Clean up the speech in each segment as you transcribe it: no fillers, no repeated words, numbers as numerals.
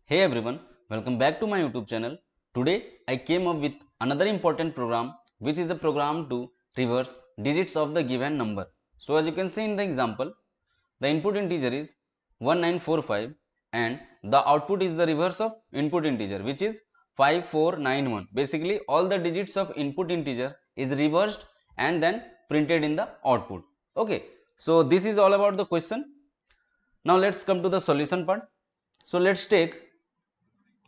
Hey everyone, welcome back to my YouTube channel. Today I came up with another important program, which is a program to reverse digits of the given number. So as you can see in the example, the input integer is 1945 and the output is the reverse of input integer, which is 5491. Basically all the digits of input integer is reversed and then printed in the output. Okay, so this is all about the question. Now let's come to the solution part. So let's take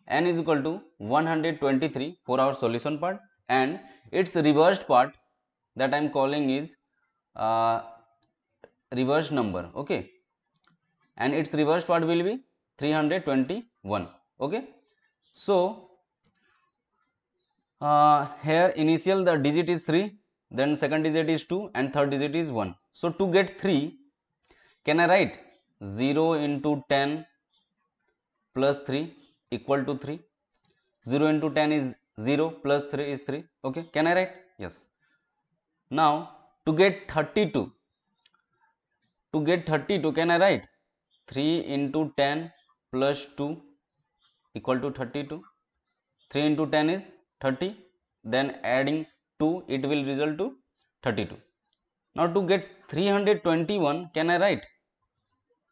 n is equal to 123 for our solution part, and its reversed part that I am calling is uh, reverse number. Okay, and its reverse part will be 321. Okay, so here initial the digit is 3, then second digit is 2 and third digit is 1. So to get 3, can I write 0 into 10 plus 3 equal to 3? 0 into 10 is 0 plus 3 is 3. Okay, can I write? Yes. Now to get 32, can I write 3 into 10 plus 2 equal to 32? 3 into 10 is 30, then adding 2 it will result to 32. Now to get 321, can I write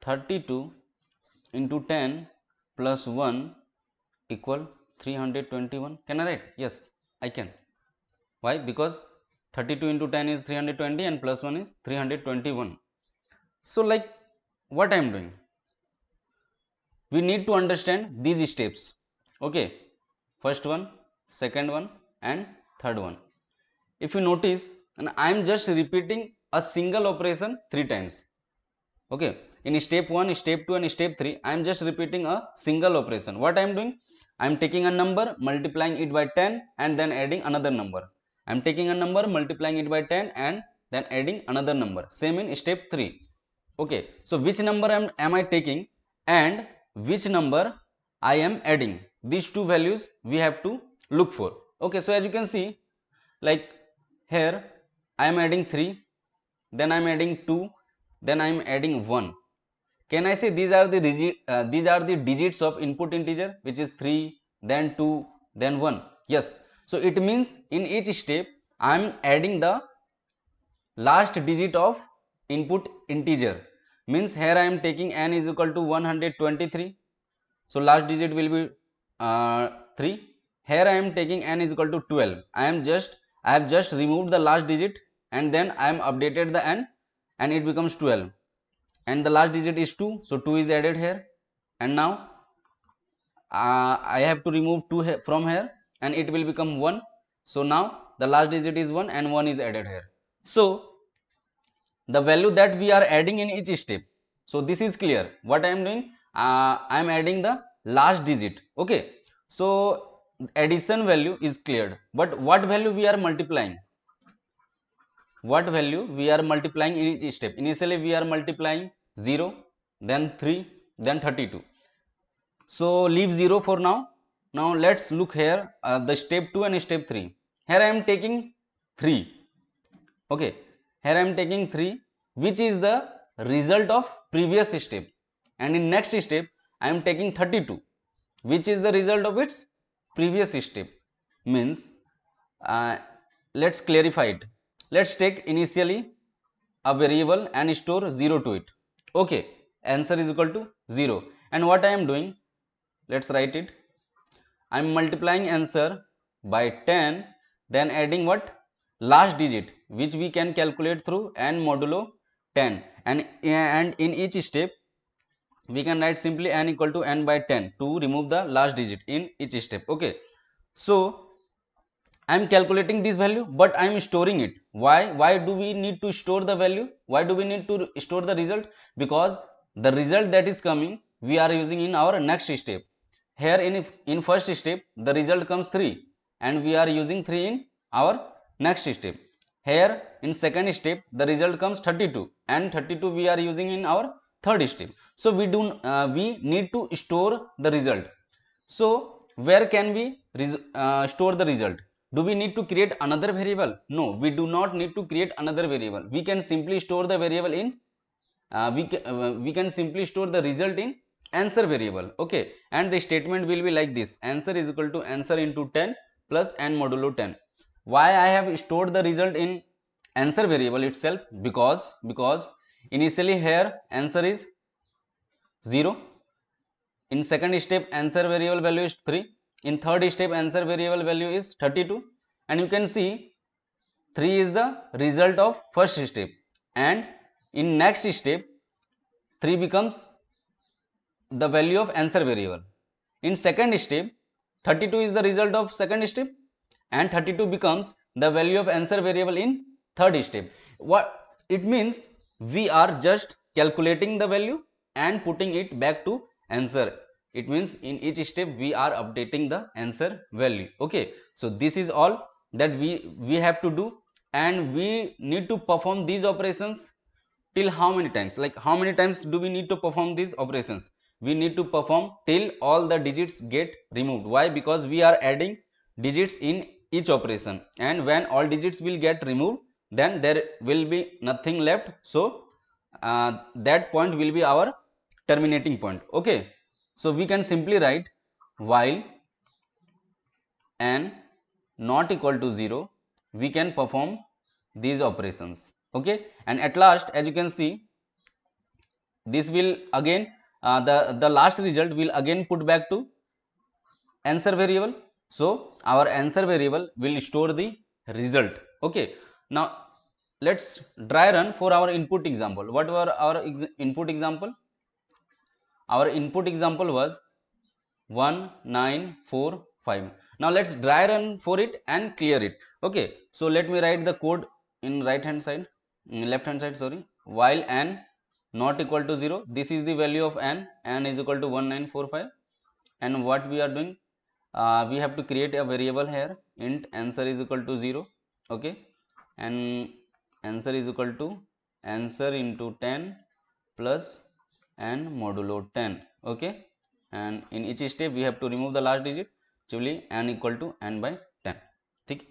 32 into 10 plus 1 equal 321? Can I write? Yes, I can. Why? Because 32 into 10 is 320 and plus 1 is 321. So like what I am doing, we need to understand these steps. Okay, first one, second one and third one. If you notice, and I am just repeating a single operation 3 times. Okay, in step 1, step 2 and step 3 I am just repeating a single operation. What I am doing, I am taking a number, multiplying it by 10 and then adding another number. I am taking a number, multiplying it by 10 and then adding another number. Same in step 3. Okay, so which number am I taking and which number I am adding, these two values we have to look for. Okay, so as you can see, like here I am adding 3, then I am adding 2, then I am adding 1. Can I say these are the digits of input integer, which is 3, then 2, then 1? Yes. So it means in each step I am adding the last digit of input integer. Means here I am taking n is equal to 123. So last digit will be 3. Here I am taking n is equal to 12. I have just removed the last digit and then I am updated the n and it becomes 12. And the last digit is 2, so 2 is added here, and now I have to remove 2 from here and it will become 1. So now the last digit is 1 and 1 is added here. So the value that we are adding in each step, so this is clear. What I am doing, I am adding the last digit. Okay, so addition value is cleared, but what value we are multiplying, in each step? Initially we are multiplying 0, then 3, then 32. So leave 0 for now. Now let's look here, the step 2 and step 3. Here I am taking 3. Okay, here I am taking 3, which is the result of previous step, and in next step I am taking 32, which is the result of its previous step. Means let's clarify it. Let's take initially a variable and store 0 to it. Okay, answer is equal to 0, and what I am doing, let's write it. I am multiplying answer by 10, then adding what? Last digit, which we can calculate through n modulo 10, and in each step we can write simply n equal to n by 10 to remove the last digit in each step. Okay, so I am calculating this value, but I am storing it. Why do we need to store the value? Why do we need to store the result? Because the result that is coming we are using in our next step. Here in first step the result comes 3 and we are using 3 in our next step. Here in second step the result comes 32 and 32 we are using in our third step. So we need to store the result. So where can we store the result? Do we need to create another variable? No, we do not need to create another variable. We can simply store the variable in we can simply store the result in answer variable. Okay, and the statement will be like this: answer is equal to answer into 10 plus n modulo 10. Why I have stored the result in answer variable itself? Because initially here answer is 0, in second step answer variable value is 3, in third step answer variable value is 32, and you can see 3 is the result of first step, and in next step 3 becomes the value of answer variable. In second step 32 is the result of second step, and 32 becomes the value of answer variable in third step. What it means, we are just calculating the value and putting it back to answer. It means in each step we are updating the answer value. Okay, so this is all that we have to do, and we need to perform these operations till how many times? Like how many times do we need to perform these operations? We need to perform till all the digits get removed. Why? Because we are adding digits in each operation, and when all digits will get removed, then there will be nothing left. So that point will be our terminating point. Okay, so we can simply write while n not equal to 0, we can perform these operations. Okay, and at last, as you can see, this will again the last result will again put back to answer variable. So our answer variable will store the result. Okay, now let's dry run for our input example. What were our input example? Our input example was 1945. Now let's dry run for it and clear it. Okay, so let me write the code in right hand side, left hand side, sorry. While n not equal to 0, this is the value of n is equal to 1945, and what we are doing, we have to create a variable here, int answer is equal to 0. Okay, and answer is equal to answer into 10 plus n modulo 10. Okay, and in each step we have to remove the last digit, actually n equal to n by 10. Okay,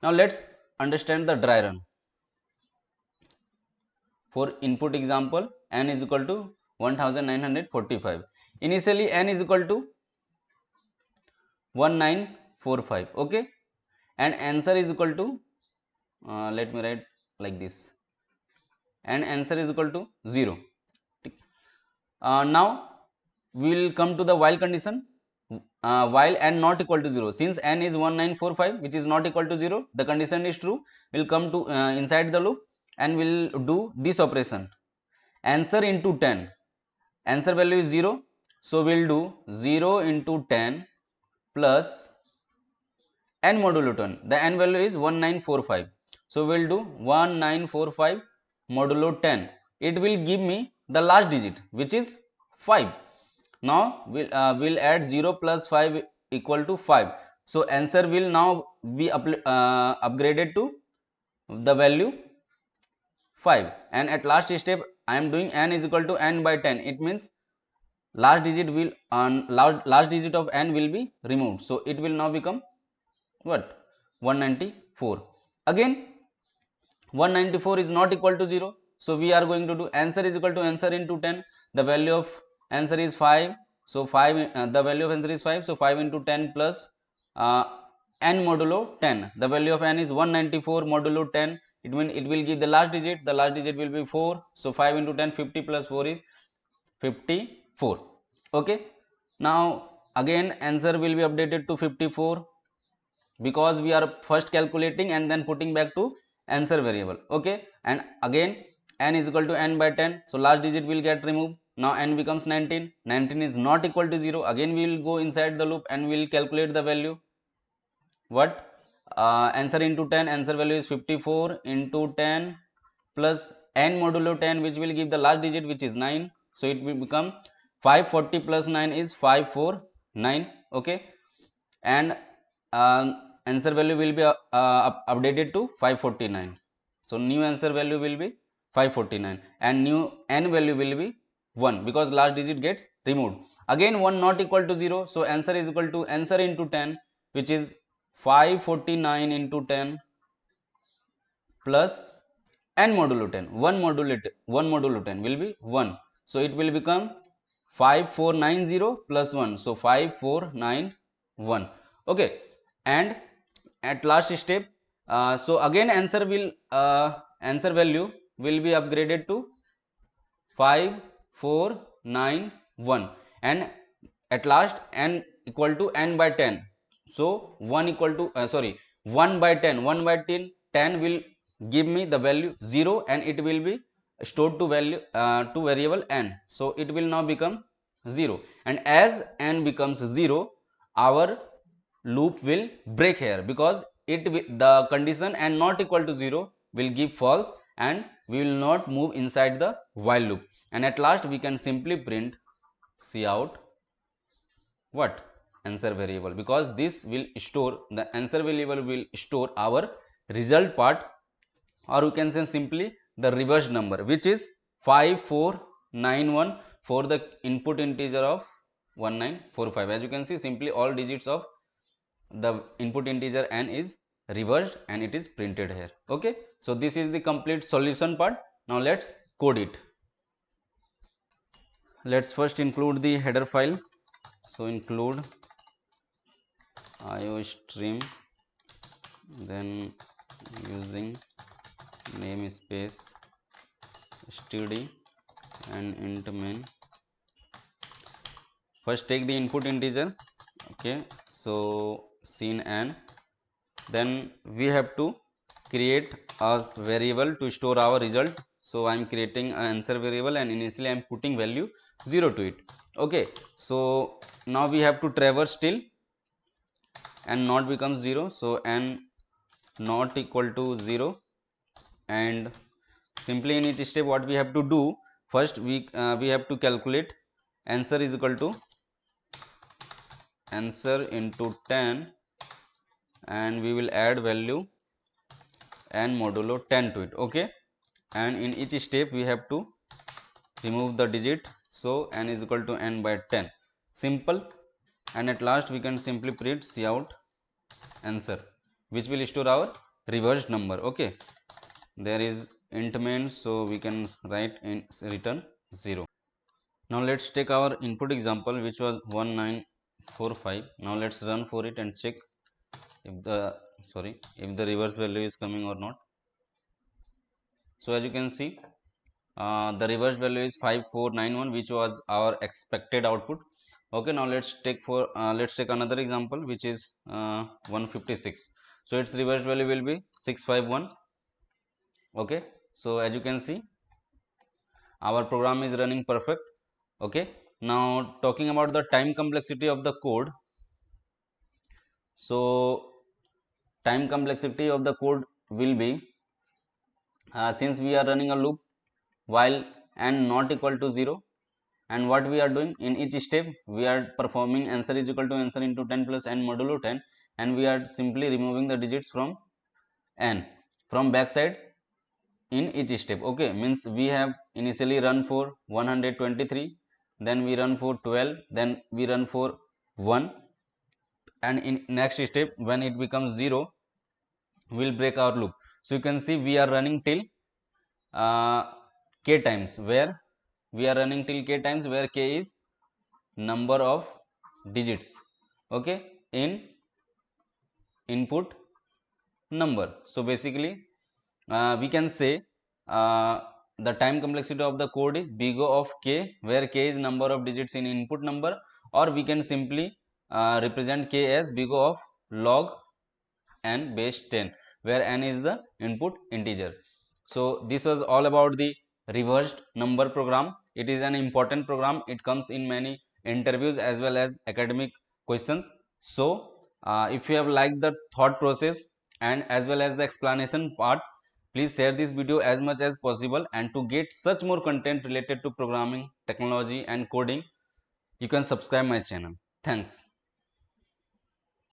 now let's understand the dry run. For input example, n is equal to 1945. Initially n is equal to 1945. Okay, and answer is equal to let me write like this, and answer is equal to 0. Now we will come to the while condition. While n not equal to 0, since n is 1945, which is not equal to 0, the condition is true. We'll come to inside the loop and we'll do this operation, answer into 10. Answer value is 0, so we'll do 0 into 10 plus n modulo 10. The n value is 1945, so we'll do 1945 modulo 10. It will give me the last digit, which is 5. Now we'll add 0 plus 5 equal to 5. So answer will now be upgraded to the value 5, and at last step I am doing n is equal to n by 10. It means last digit will last digit of n will be removed, so it will now become what? 194. Again 194 is not equal to 0, so we are going to do answer is equal to answer into 10. The value of answer is 5, so 5 the value of answer is 5, so 5 into 10 plus n modulo 10. The value of n is 194 modulo 10. It means it will give the last digit. The last digit will be 4, so 5 into 10, 50 plus 4 is 54. Okay, now again answer will be updated to 54, because we are first calculating and then putting back to answer variable. Okay, and again n is equal to n by 10, so last digit will get removed. Now n becomes 19. 19 is not equal to 0. Again we will go inside the loop and we will calculate the value. What? Answer into 10, answer value is 54 into 10 plus n modulo 10, which will give the last digit, which is 9, so it will become 540 plus 9 is 549. Okay, and answer value will be updated to 549. So new answer value will be 549, and new n value will be 1, because last digit gets removed. Again 1 not equal to 0, so answer is equal to answer into 10, which is 549 into 10 plus n modulo 10. 1 modulo 10 will be 1, so it will become 5490 plus 1, so 5491. Okay, and at last step, so again answer value will be upgraded to 5491, and at last n equal to n by 10, so 1 equal to 1 by 10, 1 by 10, 10 will give me the value 0, and it will be stored to value to variable n, so it will now become 0, and as n becomes 0, our loop will break here, because the condition and not equal to 0 will give false, and we will not move inside the while loop, and at last we can simply print cout what answer variable, because this will store, the answer variable will store our result part, or we can say simply the reverse number, which is 5491 for the input integer of 1945. As you can see, simply all digits of the input integer n is reversed and it is printed here. Okay, so this is the complete solution part. Now let's code it. Let's first include the header file, so include iostream, then using namespace std and int main. First take the input integer, okay, so scene n, then we have to create a variable to store our result, so I'm creating an answer variable, and initially I'm putting value 0 to it. Okay, so now we have to traverse till n not becomes 0, so n not equal to 0, and simply in each step what we have to do, first we have to calculate answer is equal to answer into 10, and we will add value n modulo 10 to it. Okay, and in each step we have to remove the digit, so n is equal to n by 10, simple, and at last we can simply print cout answer, which will store our reversed number. Okay, there is int main, so we can write in return 0. Now let's take our input example, which was 1945. Now let's run for it and check if the reverse value is coming or not. So as you can see, the reverse value is 5491, which was our expected output. Okay, now let's take another example, which is 156. So its reverse value will be 651. Okay, so as you can see, our program is running perfect. Okay, now talking about the time complexity of the code. So time complexity of the code will be, since we are running a loop while n not equal to 0, and what we are doing in each step, we are performing answer is equal to answer into 10 plus n modulo 10, and we are simply removing the digits from n from backside in each step. Okay, means we have initially run for 123, then we run for 12, then we run for 1, and in next step when it becomes 0, we'll break our loop. So you can see we are running till k times, where we are running till k times, where k is number of digits, okay, in input number. So basically we can say the time complexity of the code is big O of k, where k is number of digits in input number, or we can simply represent k as big O of log n base 10, where n is the input integer. So this was all about the reversed number program. It is an important program. It comes in many interviews as well as academic questions. So if you have liked the thought process and as well as the explanation part, please share this video as much as possible, and to get such more content related to programming, technology and coding, you can subscribe my channel. Thanks.